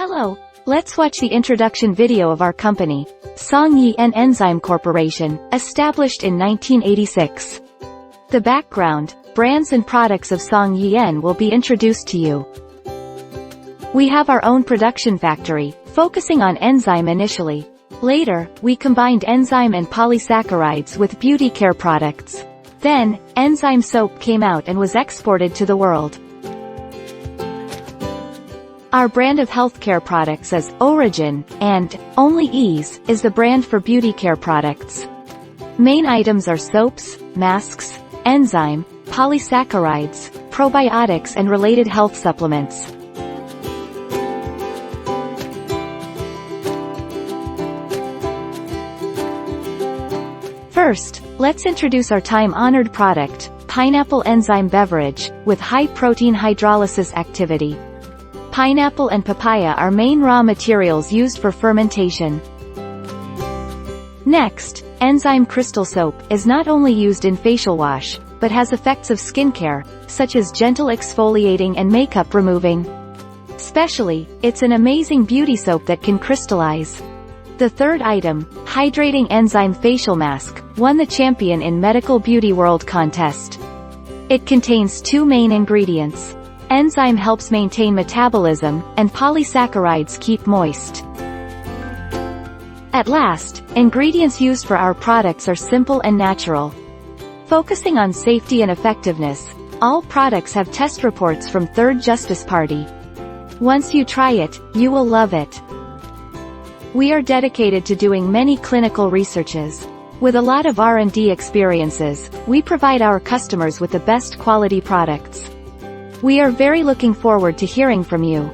Hello, let's watch the introduction video of our company, Song Yien Enzyme Corporation, established in 1986. The background, brands and products of Song Yien will be introduced to you. We have our own production factory, focusing on enzyme initially. Later, we combined enzyme and polysaccharides with beauty care products. Then, enzyme soap came out and was exported to the world. Our brand of healthcare products is Origin, and Only Ease is the brand for beauty care products. Main items are soaps, masks, enzyme, polysaccharides, probiotics and related health supplements. First, let's introduce our time-honored product, pineapple enzyme beverage, with high-protein hydrolysis activity. Pineapple and papaya are main raw materials used for fermentation. Next, enzyme crystal soap is not only used in facial wash, but has effects of skincare, such as gentle exfoliating and makeup removing. Specially, it's an amazing beauty soap that can crystallize. The third item, hydrating enzyme facial mask, won the champion in Medical Beauty World contest. It contains two main ingredients. Enzyme helps maintain metabolism, and polysaccharides keep moist. At last, ingredients used for our products are simple and natural. Focusing on safety and effectiveness, all products have test reports from third justice party. Once you try it, you will love it. We are dedicated to doing many clinical researches. With a lot of R&D experiences, we provide our customers with the best quality products. We are very looking forward to hearing from you.